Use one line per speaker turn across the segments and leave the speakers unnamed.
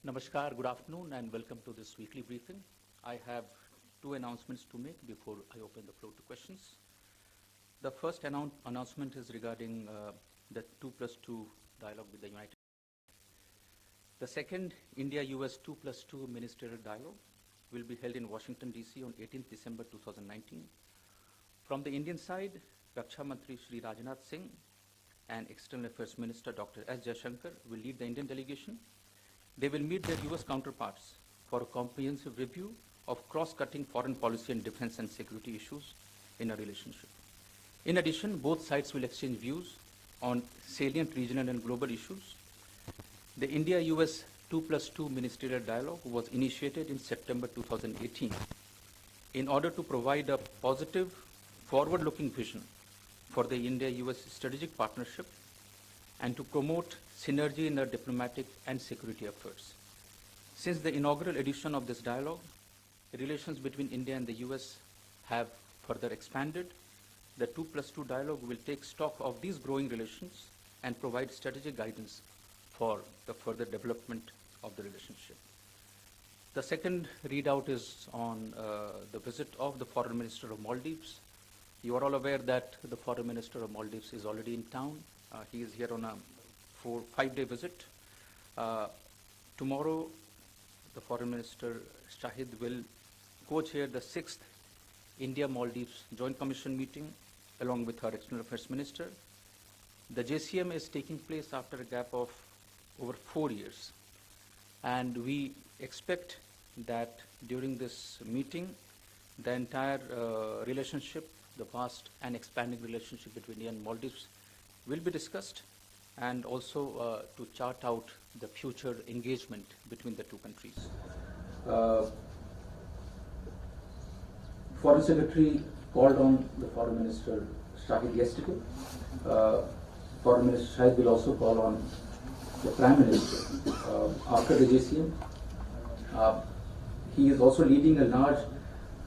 Namaskar, good afternoon, and welcome to this weekly briefing. I have two announcements to make before I open the floor to questions. The first announcement is regarding the 2+2 dialogue with the United States. The second India-US 2+2 ministerial dialogue will be held in Washington, D.C. on 18th December 2019. From the Indian side, Raksha Mantri Shri Rajnath Singh and External Affairs Minister Dr. S. Jaishankar will lead the Indian delegation. They will meet their US counterparts for a comprehensive review of cross-cutting foreign policy and defense and security issues in a relationship. In addition, both sides will exchange views on salient regional and global issues. The India-US 2+2 ministerial dialogue was initiated in September 2018 in order to provide a positive, forward-looking vision for the India-US strategic partnership and to promote synergy in our diplomatic and security efforts. Since the inaugural edition of this dialogue, relations between India and the US have further expanded. The 2+2 dialogue will take stock of these growing relations and provide strategic guidance for the further development of the relationship. The second readout is on the visit of the Foreign Minister of Maldives. You are all aware that the Foreign Minister of Maldives is already in town. He is here on a 5-day visit. Tomorrow, the Foreign Minister Shahid will co-chair the 6th India-Maldives Joint Commission meeting along with her External Affairs Minister. The JCM is taking place after a gap of over 4 years. And we expect that during this meeting, the entire relationship, the vast and expanding relationship between India and Maldives will be discussed, and also to chart out the future engagement between the two countries. Foreign Secretary called on the Foreign Minister Shahid yesterday. Foreign Minister Shahid will also call on the Prime Minister after the JCM. He is also leading a large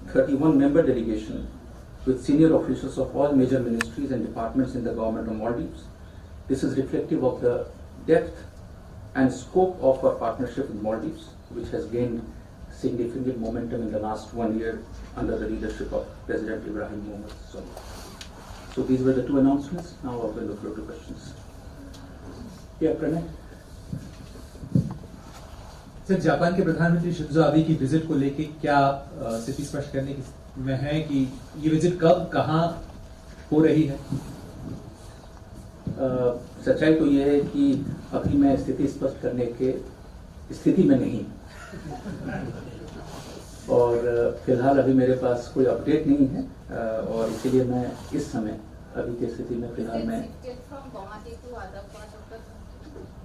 31-member delegation with senior officials of all major ministries and departments in the government of Maldives. This is reflective of the depth and scope of our partnership with Maldives, which has gained significant momentum in the last 1 year under the leadership of President Ibrahim Mohammed Solih. So these were the two announcements. Now I'll open the floor to questions. Yeah, Pranay.
Sir, Japan के प्रधानमंत्री Shinzo Abe की visit को लेके क्या स्थिति स्पष्ट करने में है कि ये विजिट कब कहां हो रही है?
सच्चाई तो ये है कि अभी मैं स्थिति स्पष्ट करने के स्थिति में नहीं, और फिलहाल अभी मेरे पास कोई अपडेट नहीं है, और इसीलिए मैं इस समय अभी की स्थिति में फिलहाल मैं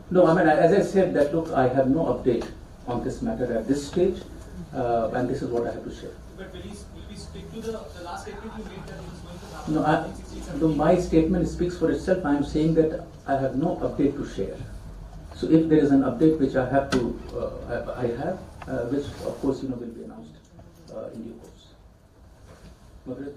No, I mean, as I said, that look, I have no update on this matter at this stage, and this is what I have to share.
But will we stick to the last statement you made that he was going to have?
No, my statement speaks for itself. I am saying that I have no update to share. So if there is an update which I have to, which of course will be announced in due course. Margaret?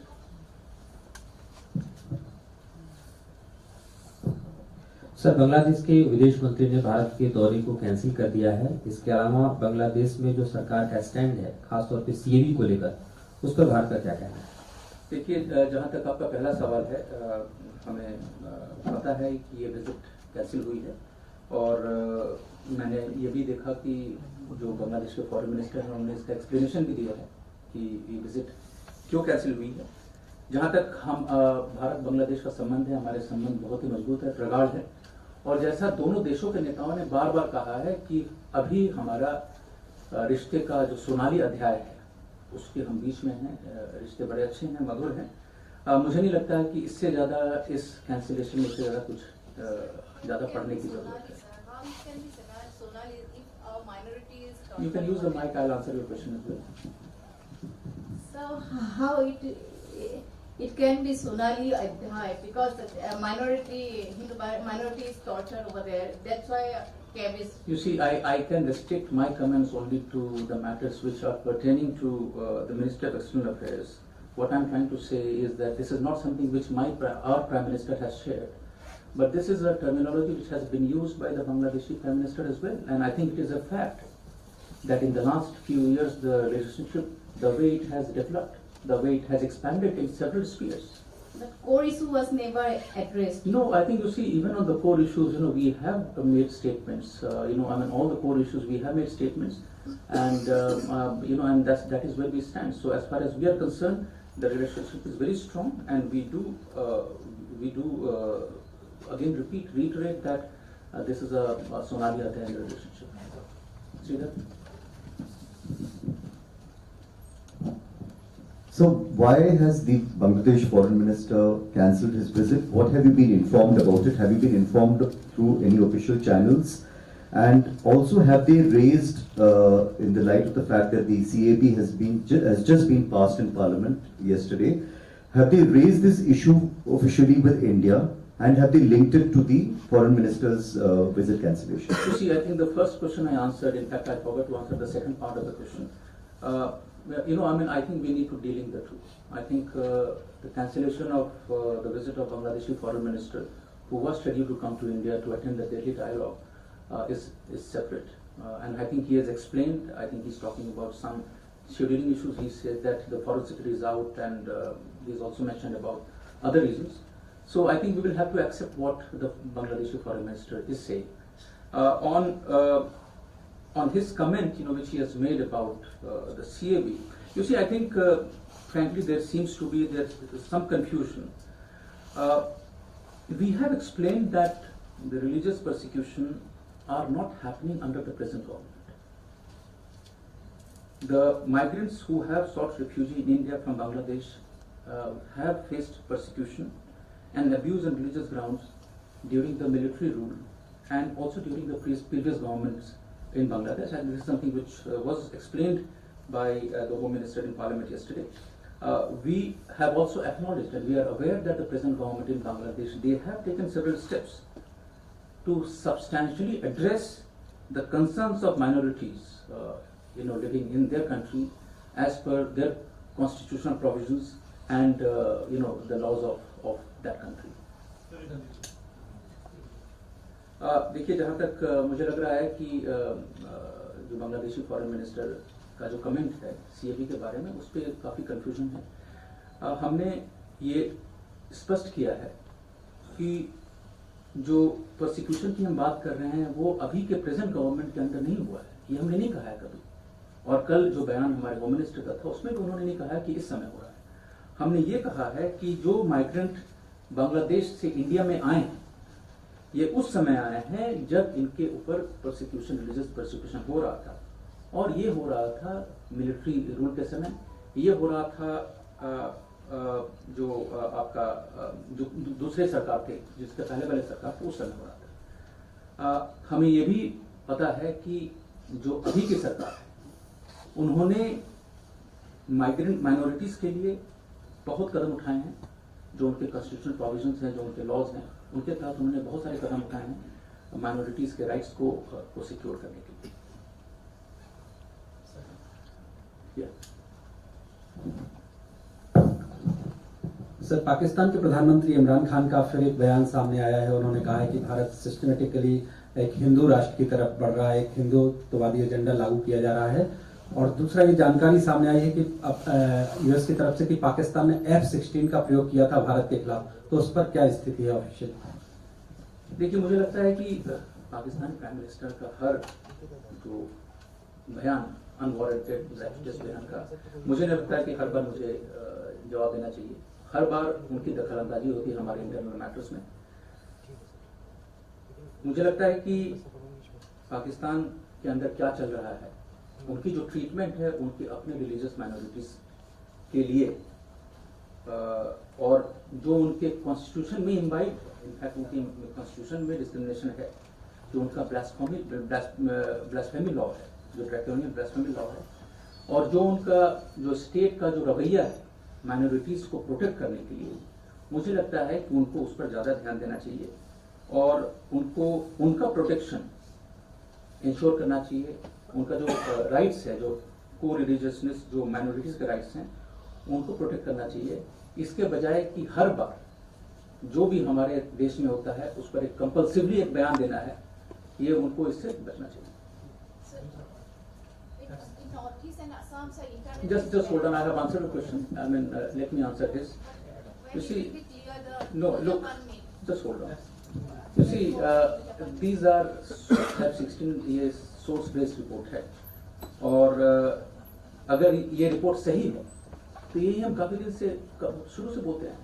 Sir, Bangladesh के विदेश मंत्री ने भारत के दौरे को cancel कर दिया है। इसके अलावा बांग्लादेश में जो सरकार का स्टैंड है, खासतौर पे सीएबी को लेकर, उस पर भारत का क्या कहना है?
देखिए, जहां तक आपका पहला सवाल है, हमें पता है कि ये विजिट कैंसिल हुई है, और मैंने ये भी देखा कि जो बांग्लादेश के फॉरेन मिनिस्टर हैं उन्होंने इसका एक्सप्लेनेशन भी दिया है कि ये विजिट क्यों कैंसिल हुई है। जहाँ तक हम भारत बांग्लादेश का संबंध है, हमारे संबंध बहुत ही मजबूत है, प्रगाढ़ है, और जैसा दोनों देशों के नेताओं ने बार बार कहा है कि अभी हमारा रिश्ते का जो सोनाली अध्याय है उसके हम बीच में हैं, रिश्ते बड़े अच्छे हैं, मधुर हैं। मुझे नहीं लगता है कि इससे ज़्यादा इस कैंसिलेशन में इससे ज़्यादा कुछ ज़्यादा पढ़ने की जरूरत है। You can use the mic. I'll answer your question as well.
So how it can be Sonali Adhyay because the Hindu minority is tortured over there. That's why CAB is.
You see, I can restrict my comments only to the matters which are pertaining to the Ministry of External Affairs. What I'm trying to say is that this is not something which our Prime Minister has shared, but this is a terminology which has been used by the Bangladeshi Prime Minister as well, and I think it is a fact that in the last few years the relationship, the way it has developed, the way it has expanded in several spheres.
The core issue was never addressed.
No, I think you see, even on the core issues, we have made statements. All the core issues we have made statements, and and that is where we stand. So as far as we are concerned, the relationship is very strong, and we do again reiterate that this is a Sonali Adhyay relationship. See that?
So why has the Bangladesh foreign minister cancelled his visit? What have you been informed about it? Have you been informed through any official channels? And also, have they raised, in the light of the fact that the CAB has just been passed in Parliament yesterday, have they raised this issue officially with India? And have they linked it to the foreign minister's visit cancellation?
You see, I think the first question I answered. In fact, I forgot to answer the second part of the question. I think we need to delink the two. I think the cancellation of the visit of Bangladeshi foreign minister, who was scheduled to come to India to attend the Delhi dialogue, is separate. And I think he has explained. I think he's talking about some scheduling issues. He said that the foreign secretary is out, and he's also mentioned about other reasons. So I think we will have to accept what the Bangladeshi foreign minister is saying. On his comment, which he has made about the CAB, you see, I think, frankly, there seems to be some confusion. We have explained that the religious persecution are not happening under the present government. The migrants who have sought refuge in India from Bangladesh have faced persecution and abuse on religious grounds during the military rule and also during the previous governments in Bangladesh, and this is something which was explained by the Home Minister in Parliament yesterday. We have also acknowledged, and we are aware that the present government in Bangladesh, they have taken several steps to substantially address the concerns of minorities, living in their country as per their constitutional provisions and the laws of that country. देखिए, जहाँ तक मुझे लग रहा है कि जो Bangladeshi foreign minister का जो कमेंट है CAB के बारे में, उस पर काफ़ी कंफ्यूजन है। हमने ये स्पष्ट किया है कि जो प्रोसिक्यूशन की हम बात कर रहे हैं वो अभी के प्रेजेंट गवर्नमेंट के अंदर नहीं हुआ है, ये हमने नहीं कहा है कभी। और कल जो बयान हमारे होम मिनिस्टर का था उसमें भी उन्होंने नहीं कहा है कि इस समय हो रहा है। हमने ये कहा है कि जो माइग्रेंट बांग्लादेश से इंडिया में आए, ये उस समय आए हैं जब इनके ऊपर प्रोसिक्यूशन, रिलीजियस प्रोसिक्यूशन हो रहा था, और ये हो रहा था मिलिट्री रूल के समय, ये हो रहा था जो आपका जो दूसरे सरकार थे, जिसके पहले वाले सरकार थे, उस समय हो रहा था। हमें ये भी पता है कि जो अभी की सरकार है, उन्होंने माइग्रेंट माइनॉरिटीज के लिए बहुत कदम उठाए हैं। जो उनके कॉन्स्टिट्यूशनल प्रोविजंस हैं, जो उनके लॉज हैं, उनके तहत उन्होंने बहुत सारे कदम उठाए हैं माइनॉरिटीज के राइट्स को सिक्योर करने के लिए।
सर, पाकिस्तान के प्रधानमंत्री इमरान खान का फिर एक बयान सामने आया है। उन्होंने कहा है कि भारत सिस्टमेटिकली एक हिंदू राष्ट्र की तरफ बढ़ रहा है, एक हिंदुत्ववादी एजेंडा लागू किया जा रहा है। और दूसरा ये जानकारी सामने आई है कि यूएस की तरफ से कि पाकिस्तान ने F-16 का प्रयोग किया था भारत के खिलाफ, तो उस पर क्या स्थिति है ऑफिशियल?
देखिए, मुझे लगता है कि पाकिस्तानी प्राइम मिनिस्टर का हर जो बयान अनवारंटेड बयान का, मुझे नहीं लगता है कि हर बार मुझे जवाब देना चाहिए। हर बार उनकी दखलंदाजी होती है हमारे इंटरनल मैटर्स में। मुझे लगता है कि पाकिस्तान के अंदर क्या चल रहा है, उनकी जो ट्रीटमेंट है उनकी अपने रिलीजियस माइनॉरिटीज के लिए, और जो उनके कॉन्स्टिट्यूशन में इम्बाइब, इनफैक्ट उनकी कॉन्स्टिट्यूशन में डिस्क्रिमिनेशन है, जो उनका ब्लास्फेमी लॉ है, जो ड्रैकोनियन ब्लास्फेमी लॉ है, और जो उनका जो स्टेट का जो रवैया है माइनॉरिटीज को प्रोटेक्ट करने के लिए, मुझे लगता है कि उनको उस पर ज्यादा ध्यान देना चाहिए और उनको उनका प्रोटेक्शन इंश्योर करना चाहिए। उनका जो राइट्स है, जो को रिलीजियसनेस, जो माइनॉरिटीज के राइट्स हैं, उनको प्रोटेक्ट करना चाहिए। इसके बजाय कि हर बार जो भी हमारे देश में होता है उस पर एक कंपल्सिवली एक बयान देना है, ये उनको इससे बचना चाहिए।
and Assam's internet.
Just hold on. I have answered the question. I mean, let me answer this. You see, no, look, just hold on. You see, these are Step 16 ये source based report है और अगर ये report सही है तो यही हम काफी दिन से शुरू से बोलते हैं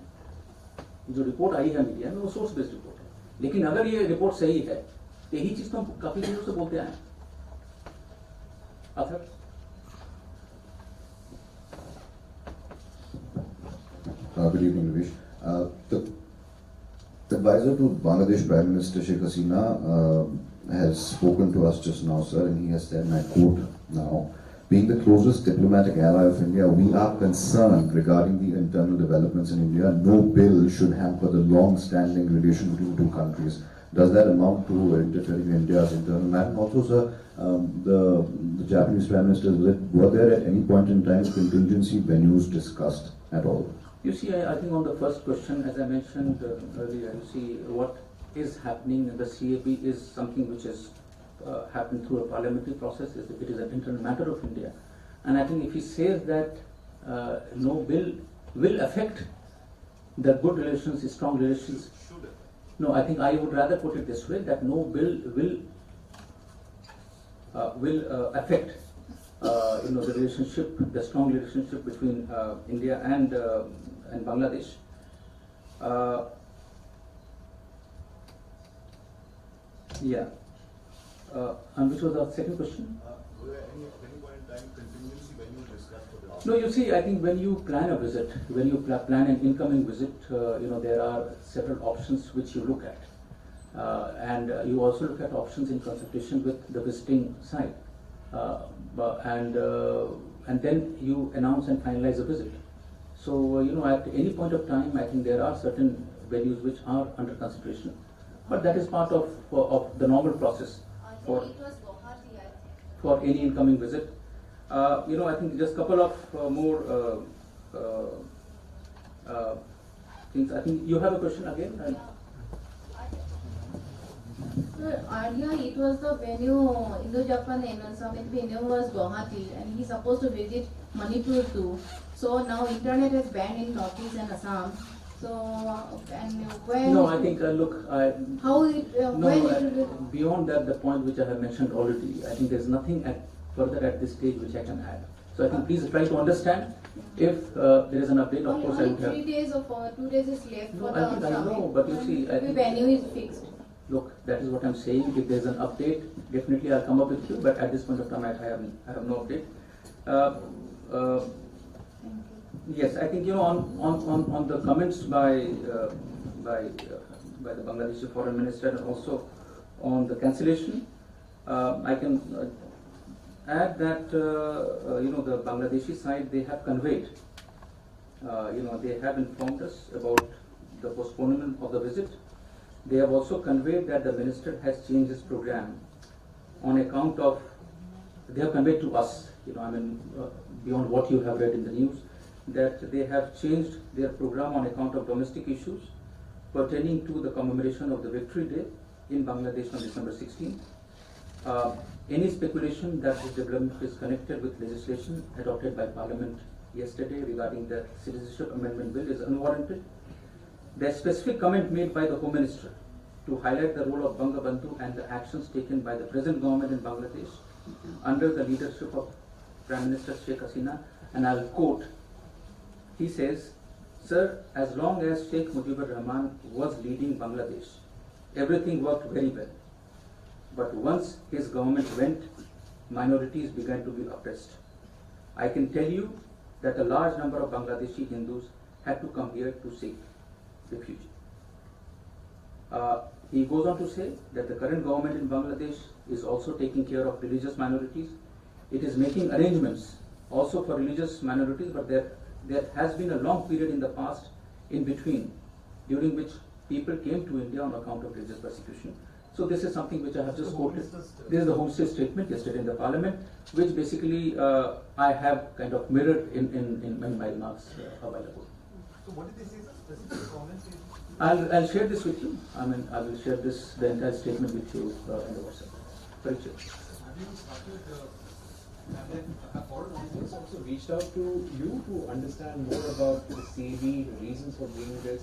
जो रिपोर्ट आई है मीडिया में वो सोर्स बेस्ड रिपोर्ट है लेकिन अगर ये रिपोर्ट सही है तो यही चीज तो हम काफी दिनों से बोलते आए हैं Athar
Good evening, Navish. The advisor to Bangladesh Prime Minister Sheikh Hasina has spoken to us just now, sir, and he has said, and I quote now, being the closest diplomatic ally of India, we are concerned regarding the internal developments in India. No bill should hamper the long-standing relation between the two countries. Does that amount to interfering in India's internal matter? And also, sir, the Japanese Prime Minister, were there at any point in time contingency venues discussed at all?
You see, I think on the first question, as I mentioned earlier, you see what is happening in the CAP is something which has happened through a parliamentary process. It is an internal matter of India. And I think if he says that no bill will affect the good relations, strong relations, no, I think I would rather put it this way, that no bill will affect the relationship, the strong relationship between India and Bangladesh. Yeah. And which was the second question?
Were there any point in time contingency when you discussed for the
No, you see, I think when you plan a visit, when you plan an incoming visit, there are several options which you look at. And you also look at options in consultation with the visiting side. And then you announce and finalize a visit. So, at any point of time, I think there are certain venues which are under consideration. But that is part of the normal process for any incoming visit. I think just a couple of more things. I think you have a question again?
Sir, earlier it was the venue, Indo-Japan Summit venue was Guwahati and he's supposed to visit Manipur too. So now internet is banned in Northeast and Assam. So, and when...
No, I think,
how it,
beyond that, the point which I have mentioned already, I think there's nothing further at this stage which I can add. So I think please try to understand. If there is an update, of course I would have...
3 days or 2 days is left
No,
for the
I think I know, but you see... I
the
think,
venue is fixed.
Look, that is what I'm saying. If there's an update, definitely I'll come up with you. But at this point of time, I have no update. Yes, I think on the comments by the Bangladeshi Foreign Minister and also on the cancellation, I can add that the Bangladeshi side, they have conveyed, they have informed us about the postponement of the visit. They have also conveyed that the minister has changed his program on account of, they have conveyed to us, beyond what you have read in the news, that they have changed their program on account of domestic issues pertaining to the commemoration of the Victory Day in Bangladesh on December 16. Any speculation that this development is connected with legislation adopted by Parliament yesterday regarding the Citizenship Amendment Bill is unwarranted. The specific comment made by the Home Minister to highlight the role of Bangabandhu and the actions taken by the present government in Bangladesh under the leadership of Prime Minister Sheikh Hasina, and I'll quote, he says, "Sir, as long as Sheikh Mujibur Rahman was leading Bangladesh, everything worked very well. But once his government went, minorities began to be oppressed. I can tell you that a large number of Bangladeshi Hindus had to come here to seek refuge." He goes on to say that the current government in Bangladesh is also taking care of religious minorities. It is making arrangements also for religious minorities, but there has been a long period in the past in between during which people came to India on account of religious persecution. So this is something which I have just quoted. This is the Home State statement yesterday in the Parliament, which basically I have kind of mirrored in my remarks a while ago.
So what did they say, sir? Specific comments?
I'll share this with you. I will share the entire statement with you in the WhatsApp. Very sure.
Have you started
And then foreign officials also reached out to you to understand more about the CAB, the reasons for doing this,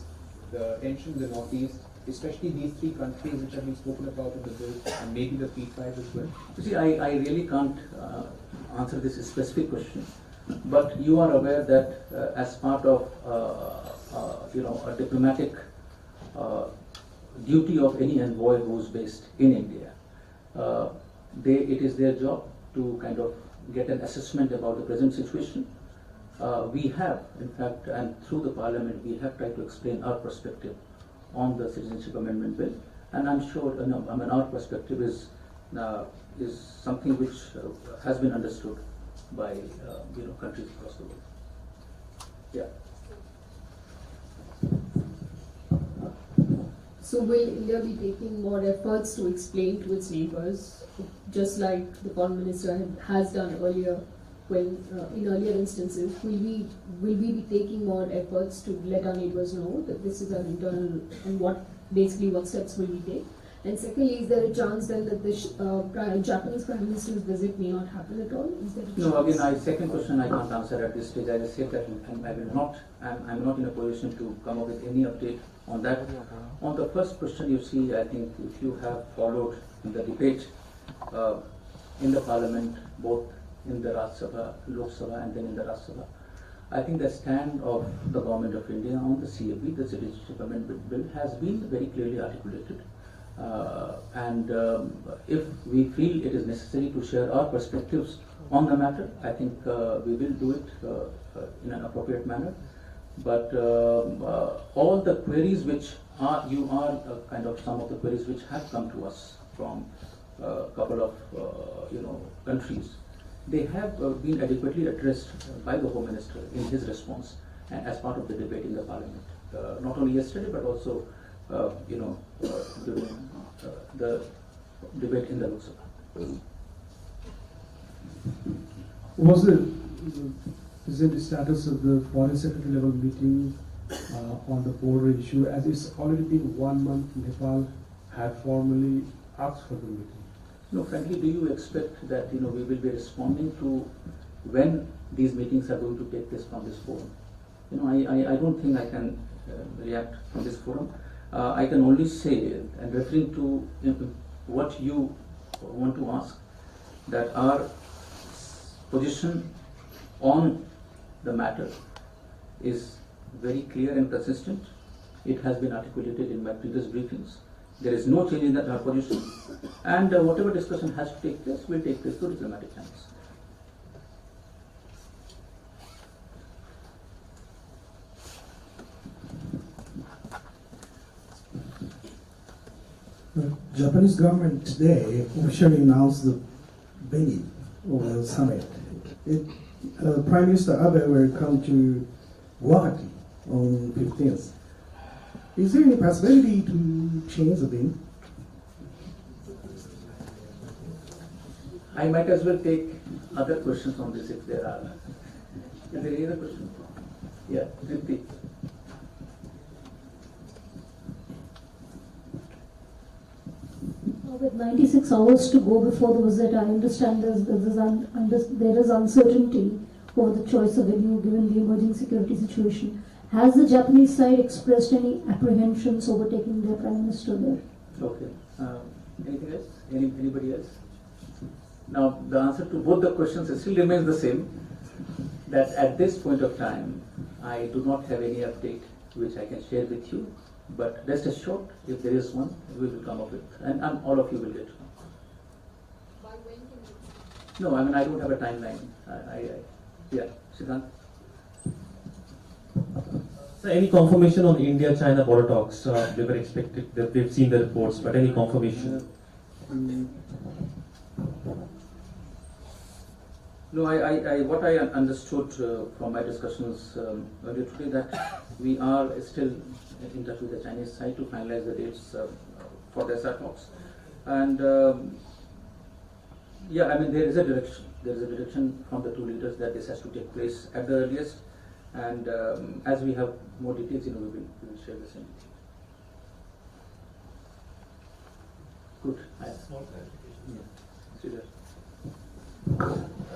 the tension in the Northeast, especially these three countries which have been spoken about in the bill, and maybe the P5 as well.
You see, I really can't answer this specific question, but you are aware that as part of a diplomatic duty of any envoy who's based in India, it is their job to kind of get an assessment about the present situation. We have, in fact, and through the Parliament, we have tried to explain our perspective on the Citizenship Amendment Bill, and I'm sure, our perspective is something which has been understood by countries across the world. Yeah.
So will India be taking more efforts to explain to its neighbors, just like the Foreign Minister has done earlier, when in earlier instances? Will we be taking more efforts to let our neighbors know that this is our internal, and what steps will we take? And secondly, is there a chance then that the Japanese Prime Minister's visit may not happen at all? Is there a chance?
No, again, second question I can't answer at this stage. I just said that I'm not in a position to come up with any update on that. On the first question, you see, I think if you have followed the debate in the Parliament, both in the Rajya Sabha, Lok Sabha, and then in the Rajya Sabha, I think the stand of the Government of India on the CAB, the Citizenship Amendment Bill, has been very clearly articulated. If we feel it is necessary to share our perspectives on the matter, I think we will do it in an appropriate manner. But all the queries which are some of the queries which have come to us from a couple of countries, they have been adequately addressed by the Home Minister in his response and as part of the debate in the Parliament, not only yesterday but also during the debate in the Lok Sabha.
Is it the status of the foreign secretary level meeting on the border issue, as it's already been 1 month? Nepal had formally asked for the meeting.
No, frankly, do you expect that we will be responding to when these meetings are going to take place from this forum? I don't think I can react from this forum. I can only say, and referring to what you want to ask, that our position on the matter is very clear and consistent. It has been articulated in my previous briefings. There is no change in our position, and whatever discussion has to take place will take place through diplomatic channels.
The Japanese government today officially announced the venue of the summit. Prime Minister Abe will come to Guwahati on 15th. Is there any possibility to change the venue?
I might as well take other questions on this if there are. Is there any other question? Yeah, Dipti.
With 96 hours to go before the visit, I understand there is uncertainty over the choice of venue given the emerging security situation. Has the Japanese side expressed any apprehensions over taking their Prime Minister there?
Okay. Anything else? Anybody else? Now, the answer to both the questions still remains the same, that at this point of time, I do not have any update which I can share with you. But rest assured, if there is one, we will come up with, and all of you will get to know.
By when can you?
No, I don't have a timeline. Yeah, Siddhant.
So any confirmation on India-China border talks? They were expected, they've seen the reports, but any confirmation?
No, what I understood from my discussions earlier today, that we are still in touch with the Chinese side to finalize the dates for the SR talks. And there is a direction. There is a direction from the two leaders that this has to take place at the earliest. And as we have more details, we will share the same. Good.
Small clarification.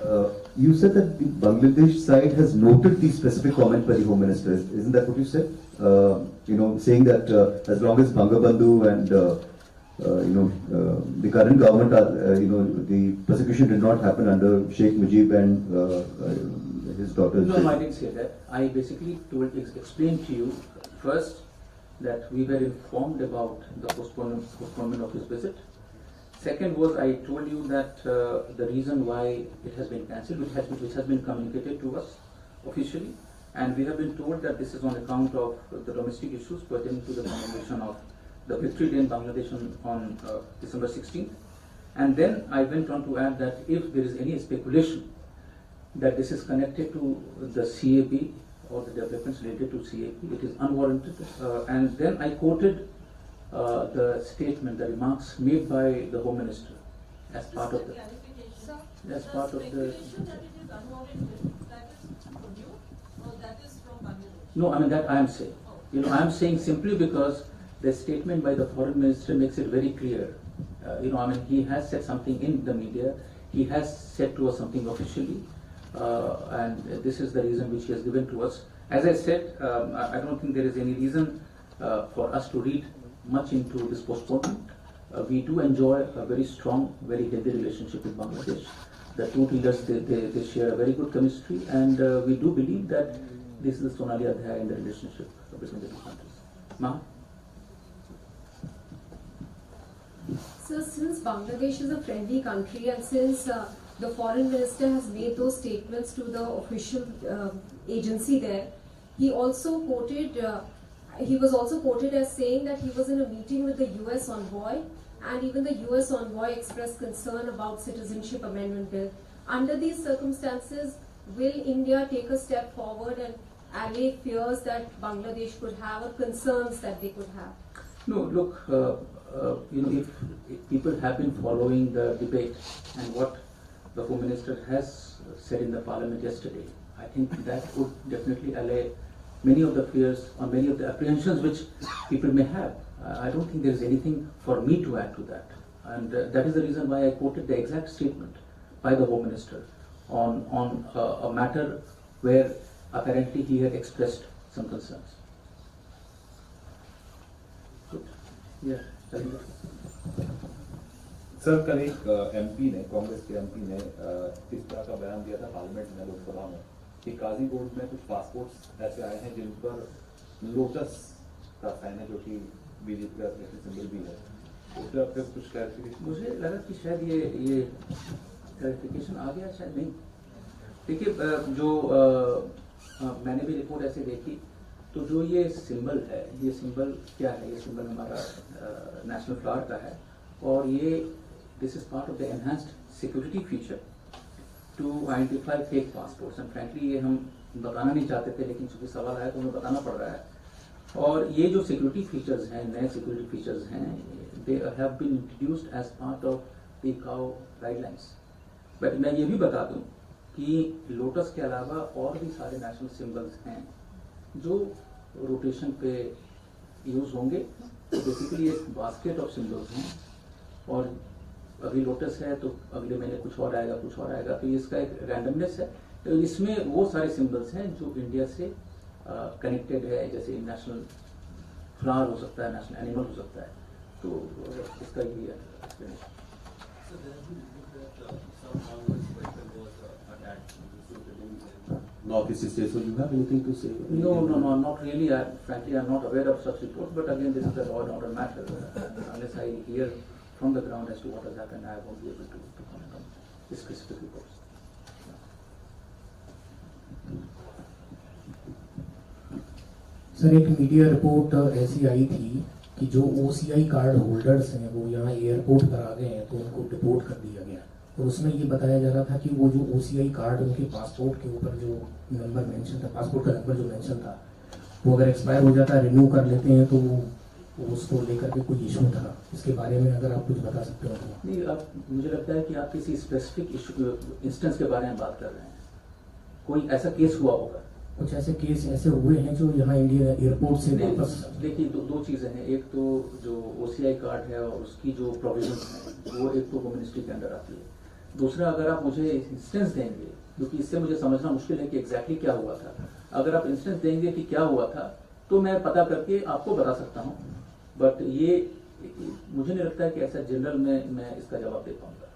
Yeah.
you said that the Bangladesh side has noted the specific comment by the Home Minister. Isn't that what you said? Saying that as long as Bangabandhu and the current government are, the persecution did not happen under Sheikh Mujib and his daughter.
No, I didn't say that. I basically explained to you first that we were informed about the postponement of his visit. Second was I told you that the reason why it has been cancelled, which has been communicated to us officially, and we have been told that this is on account of the domestic issues pertaining to the commemoration of the Victory Day in Bangladesh on December 16th. And then I went on to add that if there is any speculation that this is connected to the CAB or the developments related to CAB, it is unwarranted. And then I quoted the statement, the remarks made by the Home Minister as part of the. As part of the. No, I mean that I am saying. I am saying simply because the statement by the Foreign Minister makes it very clear. He has said something in the media. He has said to us something officially, and this is the reason which he has given to us. As I said, I don't think there is any reason for us to read much into this postponement. We do enjoy a very strong, very healthy relationship with Bangladesh. The two leaders, they share a very good chemistry, and we do believe that this is the Sonali Adhyaya in the relationship between the two countries. Maha?
So since Bangladesh is a friendly country and since the foreign minister has made those statements to the official agency there, he was also quoted as saying that he was in a meeting with the US envoy, and even the US envoy expressed concern about citizenship amendment bill. Under these circumstances, will India take a step forward and allay fears that Bangladesh could have or concerns that they could have?
No, look, if people have been following the debate and what the Home Minister has said in the Parliament yesterday, I think that would definitely allay many of the fears or many of the apprehensions which people may have. I don't think there is anything for me to add to that. And that is the reason why I quoted the exact statement by the Home Minister on a matter where apparently he had expressed some concerns. Good. Yeah.
Sir कल एक MP ने कांग्रेस के MP ने इस तरह का बयान दिया था पार्लियामेंट में लोकसभा में कि काजी बोर्ड में कुछ पासपोर्ट्स ऐसे आए हैं जिन पर लोटस का साइन है जो कि बीजेपी का सिंबल भी है। उस पर आपके कुछ क्लैरिफिकेशन?
मुझे लगा कि शायद ये क्लैरिफिकेशन आ गया, शायद नहीं। देखिए जो मैंने भी रिपोर्ट ऐसे देखी तो जो ये सिंबल है, ये सिंबल क्या है? ये सिंबल हमारा नेशनल फ्लावर का है और ये this is part of the enhanced security feature to identify fake passports. And frankly ये हम बताना नहीं चाहते थे, लेकिन चूंकि सवाल आया तो हमें बताना पड़ रहा है। और ये जो सिक्योरिटी फीचर्स हैं, नए सिक्योरिटी फीचर्स हैं, they have been introduced as part of the ICAO guidelines. But मैं ये भी बता दूं कि लोटस के अलावा और भी सारे नेशनल सिंबल्स हैं जो रोटेशन पे यूज होंगे। तो बेसिकली एक बास्केट ऑफ सिंबल्स हैं और अभी लोटस है तो अगले महीने कुछ और आएगा, कुछ और आएगा। तो इसका एक रैंडमनेस है। तो इसमें वो सारे सिंबल्स हैं जो इंडिया से कनेक्टेड है, जैसे नेशनल फ्लावर हो सकता है, नेशनल एनिमल हो सकता है। तो इसका यही explanation.
Northeast states, so you have anything to say?
No, not really. Frankly, I'm not aware of such reports. But again, this is a law and order matter. Unless I hear from the ground as to what has happened, I won't be able to comment on the specific reports.
Sir एक media report ऐसी आई थी कि जो OCI card holders हैं वो यहाँ airport पर आ गए हैं तो उनको डिपोर्ट कर दिया गया। और उसमें ये बताया जा रहा था कि वो जो OCI कार्ड उनके पासपोर्ट के ऊपर जो नंबर मेंशन था, पासपोर्ट का नंबर जो मेंशन था, वो अगर एक्सपायर हो जाता है, रिन्यू कर लेते हैं तो वो उसको लेकर के कोई इशू था। इसके बारे में अगर आप कुछ बता सकते हो तो।
नहीं, मुझे लगता है कि आप किसी स्पेसिफिक इशू इंस्टेंस के बारे में बात कर रहे हैं। कोई ऐसा केस हुआ होगा?
कुछ ऐसे केस ऐसे हुए हैं जो यहाँ इंडिया एयरपोर्ट से वापस।
देखिए दो चीज़ें हैं। एक तो जो OCI कार्ड है और उसकी जो प्रोविजन है वो एक तो वो मिनिस्ट्री के अंडर आती है। दूसरा, अगर आप मुझे इंस्टेंस देंगे, क्योंकि इससे मुझे समझना मुश्किल है कि एग्जैक्टली क्या हुआ था, अगर आप इंस्टेंस देंगे कि क्या हुआ था तो मैं पता करके आपको बता सकता हूँ, बट ये मुझे नहीं लगता है कि ऐसा जनरल में मैं इसका जवाब दे पाऊंगा।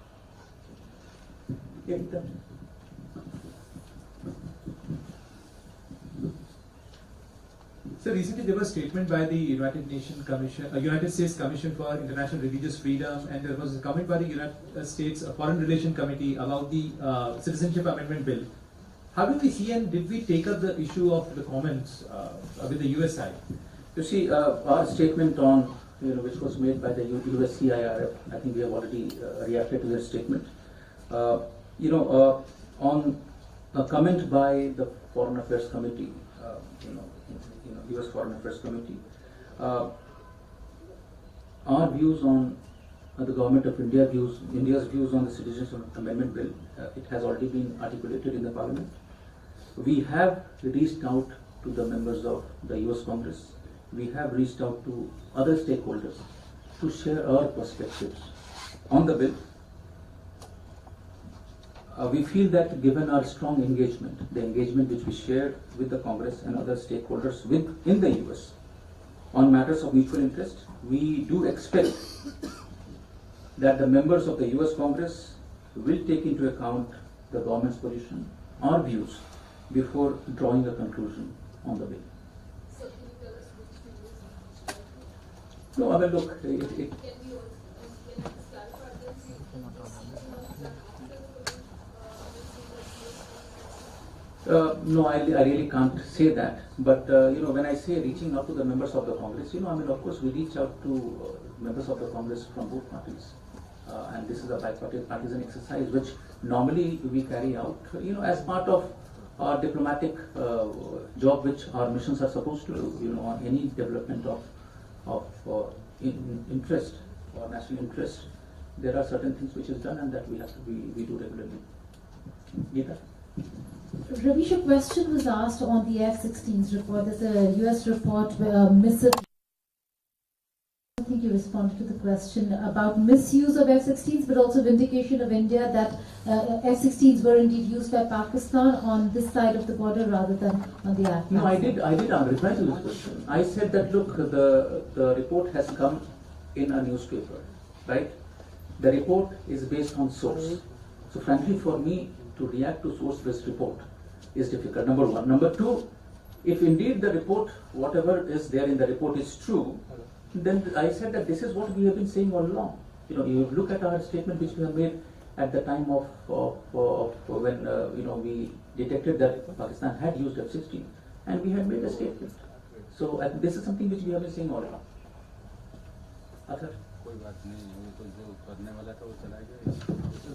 So recently there was a statement by the United States Commission for International Religious Freedom, and there was a comment by the United States Foreign Relations Committee about the Citizenship Amendment Bill. How do we see, and did we take up the issue of the comments with the US side?
You see, our statement on, which was made by the US CIRF, I think we have already reacted to their statement. On a comment by the Foreign Affairs Committee, US Foreign Affairs Committee, our views on the government of India's views on the Citizenship Amendment Bill, it has already been articulated in the Parliament. We have reached out to the members of the US Congress. We have reached out to other stakeholders to share our perspectives on the bill. We feel that given our strong engagement, the engagement which we share with the Congress and other stakeholders in the US on matters of mutual interest, we do expect that the members of the US Congress will take into account the government's position, our views, before drawing a conclusion on the bill. No, I mean, look, no, I really can't say that. But when I say reaching out to the members of the Congress, of course, we reach out to members of the Congress from both parties, and this is a bipartisan exercise which normally we carry out, as part of our diplomatic job, which our missions are supposed to do. On any development of interest or national interest, there are certain things which is done, and that we do regularly. Geeta?
Ravish, a question was asked on the F-16s report. There's a US report I think you responded to the question about misuse of F-16s, but also vindication of India that F-16s were indeed used by Pakistan on this side of the border rather than on the Afghan.
No, I did reply to this question. I said that, look, the report has come in a newspaper, right? The report is based on source. So frankly, for me to react to source-based report is difficult, number one. Number two, if indeed the report, whatever is there in the report is true, then I said that this is what we have been saying all along. You look at our statement which we have made at the time of when we detected that Pakistan had used F-16, and we had made a statement. So this is something which we have been saying all along.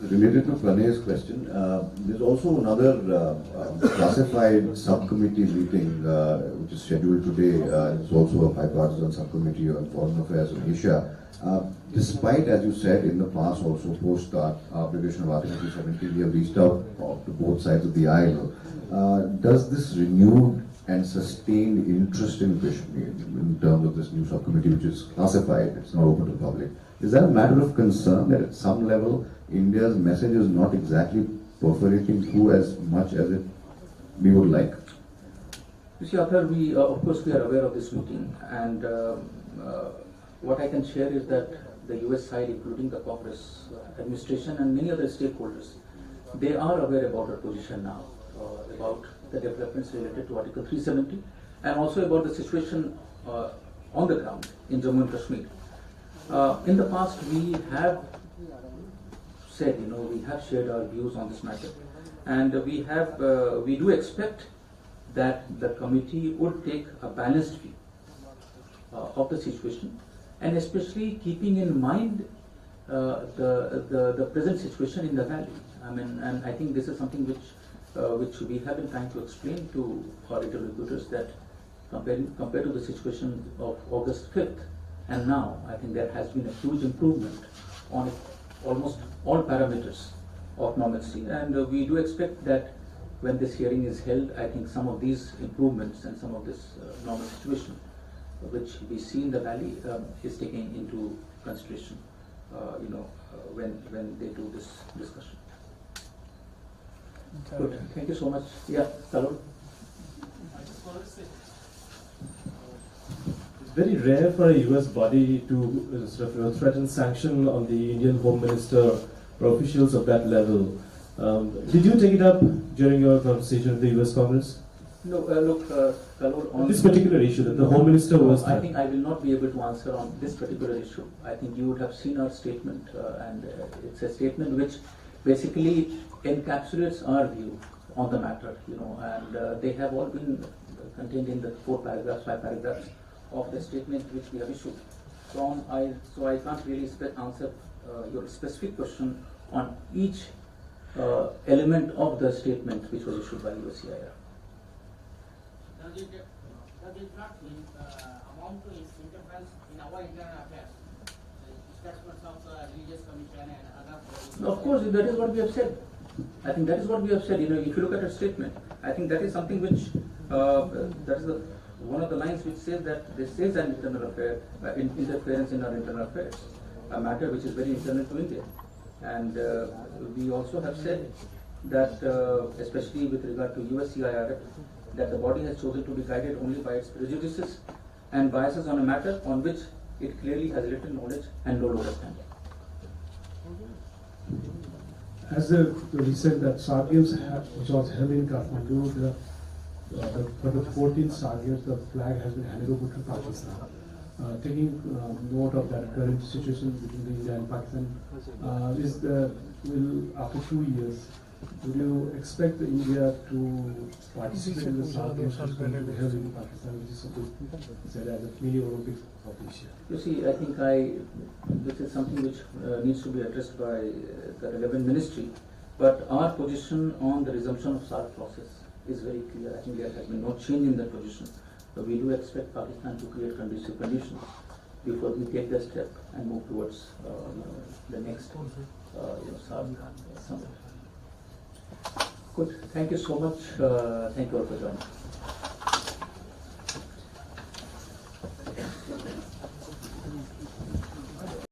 Related to Pranay's question, there's also another classified subcommittee meeting which is scheduled today. It's also a bipartisan subcommittee on foreign affairs in Asia. Despite, as you said, in the past also post the abrogation of Article 370, we have reached out to both sides of the aisle. Does this renewed and sustained interest in Kashmir in terms of this new subcommittee, which is classified, it's not open to the public, is that a matter of concern that at some level India's message is not exactly perforating through as much as we would like?
You see, Athar, of course we are aware of this meeting, and what I can share is that the US side, including the Congress administration and many other stakeholders, they are aware about our position now, about the developments related to Article 370, and also about the situation on the ground in Jammu and Kashmir. In the past, we have said, we have shared our views on this matter, and we do expect that the committee would take a balanced view of the situation, and especially keeping in mind the present situation in the valley. And I think this is something which we have been trying to explain to our interlocutors, that compared to the situation of August 5th and now, I think there has been a huge improvement on almost all parameters of normalcy, and we do expect that when this hearing is held, I think some of these improvements and some of this normal situation which we see in the valley is taken into consideration when they do this discussion. Good. Thank you so much. Yeah, Salud.
It's very rare for a US body to sort of threaten sanction on the Indian Home Minister or officials of that level. Did you take it up during your conversation with the US Congress?
No, look, Salud, on
this particular issue that the Home Minister was.
I think I will not be able to answer on this particular issue. I think you would have seen our statement, and it's a statement which basically encapsulates our view on the matter, and they have all been contained in the 4 paragraphs, 5 paragraphs of the statement which we have issued. So I can't really answer your specific question on each element of the statement which was issued by USCIR.
Does it not amount to interference in our internal affairs? Statements of the Religious Commission and other.
Of course, that is what we have said. I think that is what we have said. If you look at our statement, I think that is something which that is one of the lines which says that this is an internal affair, interference in our internal affairs, a matter which is very internal to India. And we also have said that, especially with regard to USCIR, that the body has chosen to be guided only by its prejudices and biases on a matter on which it clearly has little knowledge and low understanding.
As the recent that SAR Games which was held in Kathmandu, for the 14th SAR Games, the flag has been handed over to Pakistan. Taking note of that current situation between India and Pakistan, after 2 years, would you expect India to participate in the SAR Games which is going to be held in Pakistan, which is supposed to be said as a mini Olympics of Asia?
You see, I think this is something which needs to be addressed by the relevant ministry. But our position on the resumption of SAR process is very clear. I think there has been no change in that position. So we do expect Pakistan to create conducive conditions before we take the step and move towards the next SAR summit. Good. Thank you so much. Thank you all for joining.